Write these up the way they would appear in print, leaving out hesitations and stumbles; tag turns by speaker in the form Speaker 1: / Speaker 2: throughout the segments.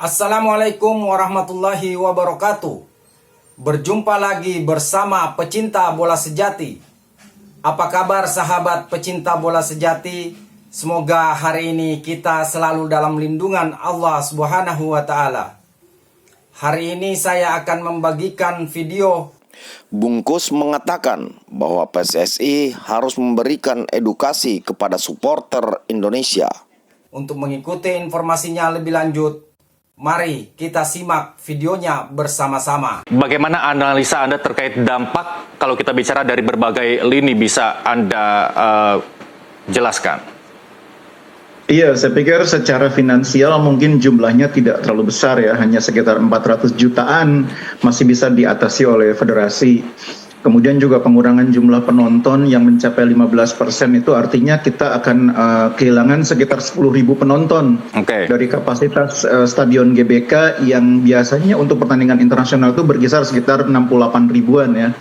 Speaker 1: Assalamualaikum warahmatullahi wabarakatuh. Berjumpa lagi bersama pecinta bola sejati. Apa kabar sahabat pecinta bola sejati? Semoga hari ini kita selalu dalam lindungan Allah Subhanahu wa taala. Hari ini saya akan membagikan video.
Speaker 2: Bungkus mengatakan bahwa PSSI harus memberikan edukasi kepada supporter Indonesia.
Speaker 1: Untuk mengikuti informasinya lebih lanjut, mari kita simak videonya bersama-sama.
Speaker 3: Bagaimana analisa Anda terkait dampak kalau kita bicara dari berbagai lini, bisa Anda jelaskan?
Speaker 4: Iya, saya pikir secara finansial mungkin jumlahnya tidak terlalu besar ya, hanya sekitar 400 jutaan masih bisa diatasi oleh federasi. Kemudian juga pengurangan jumlah penonton yang mencapai 15% itu artinya kita akan kehilangan sekitar 10.000 penonton dari kapasitas stadion GBK yang biasanya untuk pertandingan internasional itu berkisar sekitar 68 ribuan ya.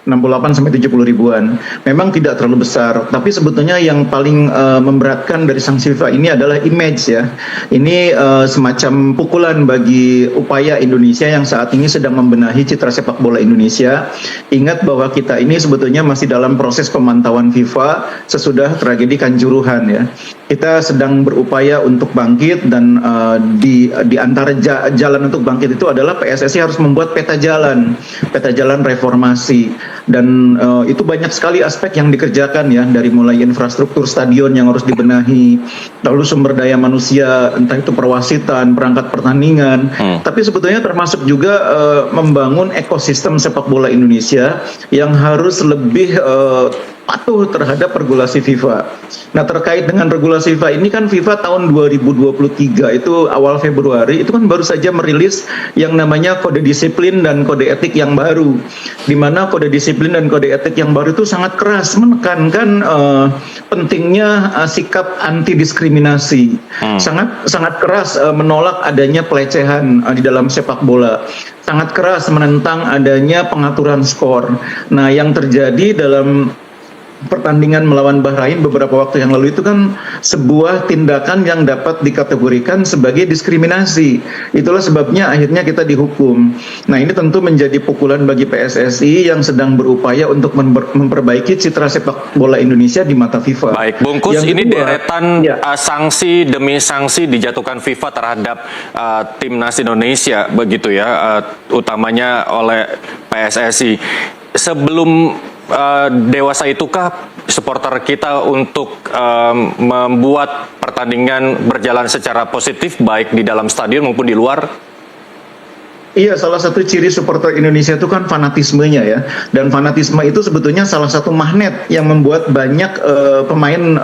Speaker 4: 68 sampai 70 ribuan. Memang tidak terlalu besar, tapi sebetulnya yang paling memberatkan dari sanksi FIFA ini adalah image ya. Ini semacam pukulan bagi upaya Indonesia yang saat ini sedang membenahi citra sepak bola Indonesia. Ingat bahwa kita ini sebetulnya masih dalam proses pemantauan FIFA sesudah tragedi Kanjuruhan ya. Kita sedang berupaya untuk bangkit dan di antara jalan untuk bangkit itu adalah PSSI harus membuat peta jalan reformasi. Dan itu banyak sekali aspek yang dikerjakan ya, dari mulai infrastruktur stadion yang harus dibenahi, lalu sumber daya manusia, entah itu perwasitan, perangkat pertandingan, tapi sebetulnya termasuk juga membangun ekosistem sepak bola Indonesia yang harus lebih patuh terhadap regulasi FIFA. Nah, terkait dengan regulasi FIFA ini kan FIFA tahun 2023 itu awal Februari itu kan baru saja merilis yang namanya kode disiplin dan kode etik yang baru, di mana kode disiplin dan kode etik yang baru itu sangat keras menekankan pentingnya sikap anti diskriminasi, sangat keras menolak adanya pelecehan di dalam sepak bola, sangat keras menentang adanya pengaturan skor. Nah, yang terjadi dalam pertandingan melawan Bahrain beberapa waktu yang lalu itu kan sebuah tindakan yang dapat dikategorikan sebagai diskriminasi. Itulah sebabnya akhirnya kita dihukum. Nah, ini tentu menjadi pukulan bagi PSSI yang sedang berupaya untuk memperbaiki citra sepak bola Indonesia di mata FIFA.
Speaker 3: Baik, Bungkus, ini deretan sanksi demi sanksi dijatuhkan FIFA terhadap timnas Indonesia begitu ya, utamanya oleh PSSI. Sebelum dewasa itukah supporter kita untuk membuat pertandingan berjalan secara positif baik di dalam stadion maupun di luar?
Speaker 4: Iya, salah satu ciri supporter Indonesia itu kan fanatismenya ya. Dan fanatisme itu sebetulnya salah satu magnet yang membuat banyak pemain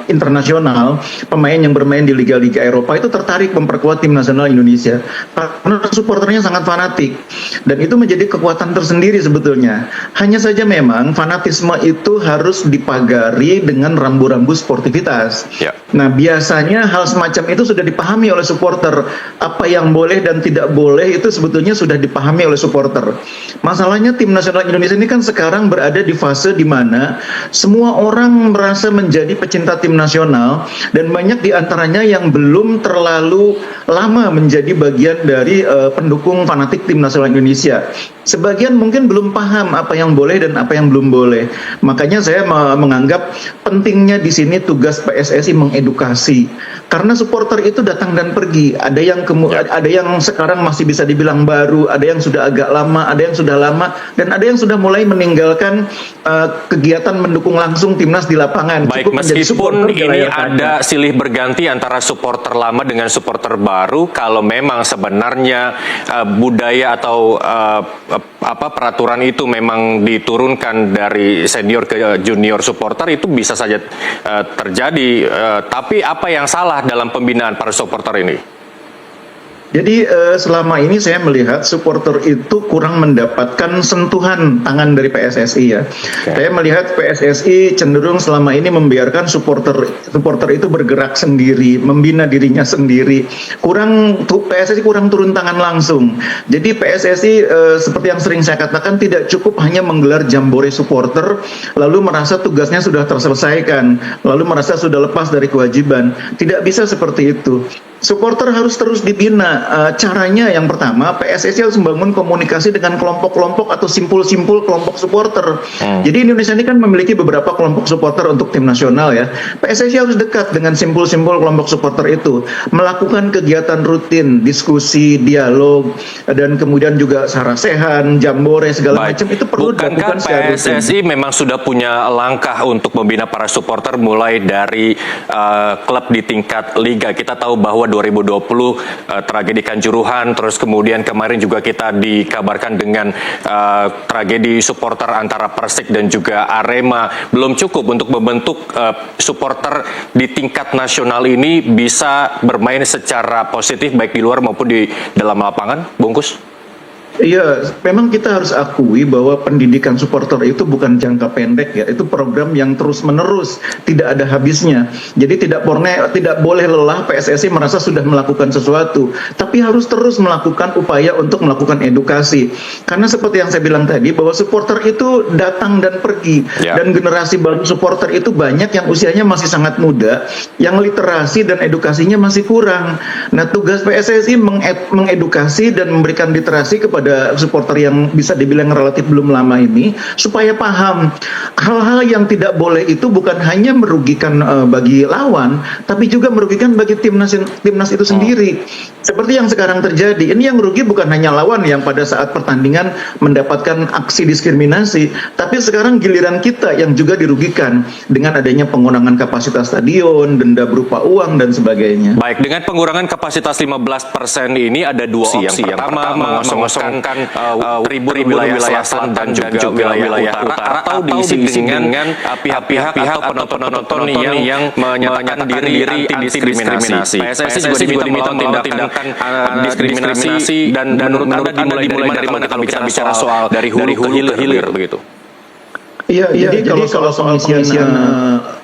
Speaker 4: internasional, pemain yang bermain di liga-liga Eropa itu tertarik memperkuat tim nasional Indonesia. Karena supporternya sangat fanatik. Dan itu menjadi kekuatan tersendiri sebetulnya. Hanya saja memang fanatisme itu harus dipagari dengan rambu-rambu sportivitas. Nah, biasanya hal semacam itu sudah dipahami oleh supporter. Apa yang boleh dan tidak boleh itu sebetulnya sudah dipahami oleh supporter. Masalahnya tim nasional Indonesia ini kan sekarang berada di fase di mana semua orang merasa menjadi pecinta tim nasional dan banyak di antaranya yang belum terlalu lama menjadi bagian dari pendukung fanatik tim nasional Indonesia. Sebagian mungkin belum paham apa yang boleh dan apa yang belum boleh. Makanya saya menganggap pentingnya di sini tugas PSSI mengedukasi. Karena supporter itu datang dan pergi. Ada yang sekarang masih bisa dibilang baru, ada yang sudah agak lama, ada yang sudah lama, dan ada yang sudah mulai meninggalkan kegiatan mendukung langsung timnas di lapangan.
Speaker 3: Baik, meskipun ini ada silih berganti antara supporter lama dengan supporter baru, kalau memang sebenarnya budaya atau peraturan itu memang diturunkan dari senior ke junior supporter, itu bisa saja terjadi. Tapi apa yang salah dalam pembinaan para supporter ini?
Speaker 4: Jadi selama ini saya melihat supporter itu kurang mendapatkan sentuhan tangan dari PSSI ya. Saya melihat PSSI cenderung selama ini membiarkan supporter itu bergerak sendiri, membina dirinya sendiri. PSSI kurang turun tangan langsung. Jadi PSSI seperti yang sering saya katakan tidak cukup hanya menggelar jambore supporter lalu merasa tugasnya sudah terselesaikan, lalu merasa sudah lepas dari kewajiban. Tidak bisa seperti itu. Supporter harus terus dibina. Caranya yang pertama, PSSI harus membangun komunikasi dengan kelompok-kelompok atau simpul-simpul kelompok supporter. Jadi Indonesia ini kan memiliki beberapa kelompok supporter untuk tim nasional ya. PSSI harus dekat dengan simpul-simpul kelompok supporter itu, melakukan kegiatan rutin, diskusi, dialog, dan kemudian juga sarasehan, jambore segala macam itu perlu dilakukan secara rutin.
Speaker 3: PSSI memang sudah punya langkah untuk membina para supporter mulai dari klub di tingkat liga. Kita tahu bahwa 2020 tragedi Kanjuruhan, terus kemudian kemarin juga kita dikabarkan dengan tragedi supporter antara Persik dan juga Arema. Belum cukup untuk membentuk supporter di tingkat nasional ini bisa bermain secara positif baik di luar maupun di dalam lapangan, Bungkus?
Speaker 4: Iya, memang kita harus akui bahwa pendidikan supporter itu bukan jangka pendek ya, itu program yang terus-menerus, tidak ada habisnya. Jadi tidak boleh lelah PSSI merasa sudah melakukan sesuatu, tapi harus terus melakukan upaya untuk melakukan edukasi. Karena seperti yang saya bilang tadi, bahwa supporter itu datang dan pergi, dan generasi baru supporter itu banyak yang usianya masih sangat muda, yang literasi dan edukasinya masih kurang. Nah, tugas PSSI mengedukasi dan memberikan literasi kepada supporter yang bisa dibilang relatif belum lama ini, supaya paham hal-hal yang tidak boleh itu bukan hanya merugikan bagi lawan, tapi juga merugikan bagi timnas itu sendiri. Seperti yang sekarang terjadi, ini yang rugi bukan hanya lawan yang pada saat pertandingan mendapatkan aksi diskriminasi, tapi sekarang giliran kita yang juga dirugikan dengan adanya pengurangan kapasitas stadion, denda berupa uang dan sebagainya.
Speaker 3: Baik, dengan pengurangan kapasitas 15% ini ada dua opsi. Yang pertama, mengosongkan tribun wilayah selatan dan juga wilayah utara, atau diisi dengan pihak-pihak atau penonton yang menyatakan diri anti diskriminasi. PSSI juga diminta tindakan diskriminasi dan menurut Anda dimulai dari mana kalau kita bicara soal dari hulu ke hilir begitu?
Speaker 4: Iya, jadi kalau pengisian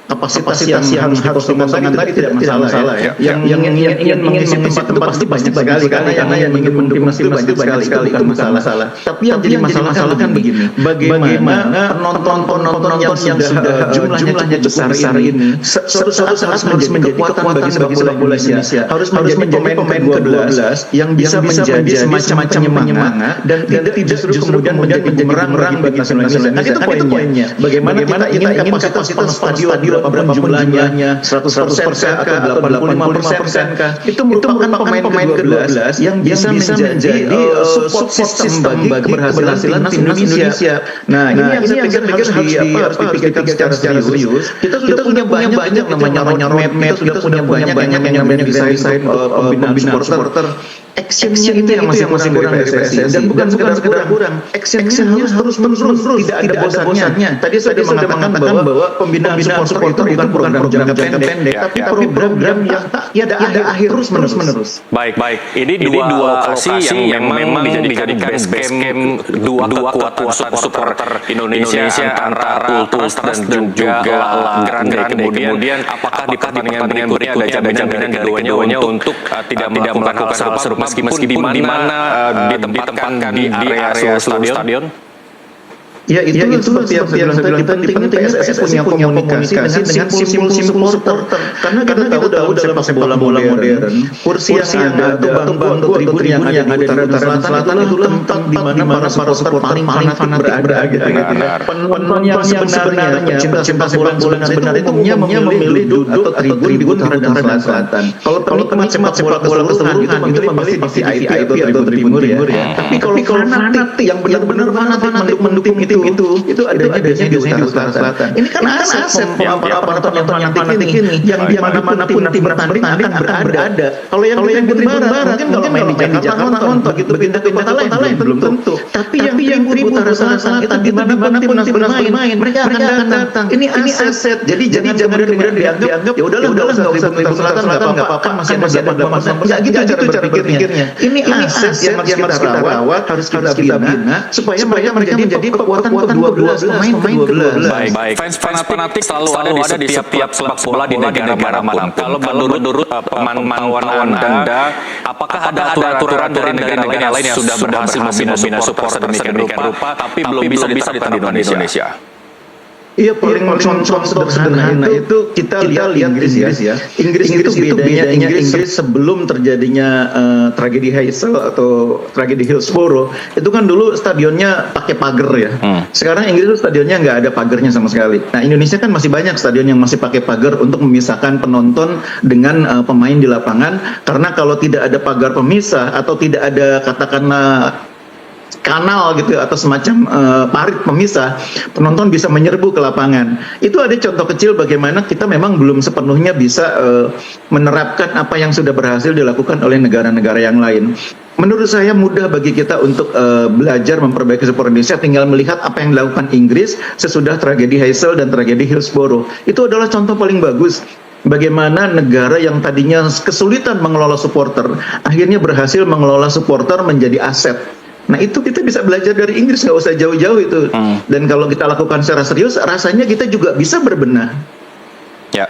Speaker 4: kapasitas yang harus dimasangkan tadi tidak masalah ya. Yang ingin mengisi tempat itu pasti banyak sekali, karena yang ingin mendukung itu banyak sekali, itu bukan masalah. Tapi yang jadi masalah kan begini, bagaimana penonton yang sudah jumlahnya besar ini suatu saat harus menjadi kekuatan bagi sepak bola Indonesia, harus menjadi pemain ke-12 yang bisa menjadi semacam penyemangat dan tidak justru kemudian menjadi bumerang bagi nasional. Nah, itu poinnya. Bagaimana kita ingin kapasitas stadion berapa jumlahnya, 100% atau 85% kah? Itu merupakan pemain ke-12 yang bisa menjadi support system bagi keberhasilan timnas Indonesia. Nah, ini yang saya pikir harus dipikirkan secara serius. Kita sudah punya banyak namanya roadmap, kita sudah punya banyak yang desain pembinaan supporter. Actionnya itu yang masih kurang dari PSSI, dan bukan sekedar kurang. Actionnya harus menerus, tidak ada bosannya. Tadi saya sudah mengatakan bahwa pembinaan supporter bukan program jangka pendek, tapi program yang ada akhir terus-menerus.
Speaker 3: Baik. Ini dua lokasi yang memang dijadikan base camp dua kekuatan supporter Indonesia antara Ultras dan juga Grande. Kemudian apakah di pertandingan berikutnya ada jaminan keduanya untuk tidak melakukan hal serupa meskipun di mana ditempatkan di area stadion?
Speaker 4: Ya itu seperti yang saya bilang tadi, pentingnya PSSI punya komunikasi dengan simpul supporter, karena kita tahu dalam sepak bola modern, kursi yang ada atau bangku tribun yang ada di utara dan selatan itulah tempat di mana para supporter paling fanatik berada. Penonton yang sebenarnya, pecinta sepak bola yang sebenarnya itu umumnya memilih duduk atau tribun utara dan selatan. Kalau penikmat sepak bola keseluruhan itu memilih di VIP atau tribun timur ya. Tapi kalau fanatik yang benar-benar fanatik mendukung itu adanya biasanya di utara selatan. Ini kan aset para penonton yang fanatik ini, yang dimanapun tim bertanding akan berada. Kalau yang di tribun barat mungkin kalau main di Jakarta nonton, begitu pindah ke kota lain belum tentu. Tapi yang tribun utara selatan di mana timnas bermain, mereka akan datang. Ini aset. Jadi jangan kemudian dianggap ya udahlah nggak usah tribun selatan nggak apa-apa, masih ada 8%. Nggak gitu cara berpikirnya. Ini aset yang harus kita rawat, harus kita bina supaya mereka menjadi kekuatan ke-12, pemain ke-12.
Speaker 3: Baik. Fans fanatik selalu ada di setiap sepak bola di negara manapun. Kalau menurut pemantauan Anda, apakah ada aturan dari negara lain yang sudah berhasil membina supporter sedemikian rupa, tapi belum bisa diterapkan di Indonesia?
Speaker 4: Iya, paling contoh sederhana itu kita lihat Inggris ya. Inggris itu bedanya Inggris sebelum terjadinya tragedi Heysel atau tragedi Hillsborough, itu kan dulu stadionnya pakai pagar ya. Sekarang Inggris itu stadionnya nggak ada pagarnya sama sekali. Nah, Indonesia kan masih banyak stadion yang masih pakai pagar untuk memisahkan penonton dengan pemain di lapangan, karena kalau tidak ada pagar pemisah atau tidak ada katakanlah kanal gitu atau semacam parit pemisah, penonton bisa menyerbu ke lapangan. Itu ada contoh kecil bagaimana kita memang belum sepenuhnya bisa menerapkan apa yang sudah berhasil dilakukan oleh negara-negara yang lain. Menurut saya mudah bagi kita untuk belajar memperbaiki sepak Indonesia, tinggal melihat apa yang dilakukan Inggris sesudah tragedi Heysel dan tragedi Hillsborough. Itu adalah contoh paling bagus. Bagaimana negara yang tadinya kesulitan mengelola supporter, akhirnya berhasil mengelola supporter menjadi aset. Nah, itu kita bisa belajar dari Inggris, nggak usah jauh-jauh itu. Dan kalau kita lakukan secara serius, rasanya kita juga bisa berbenah.
Speaker 3: Ya.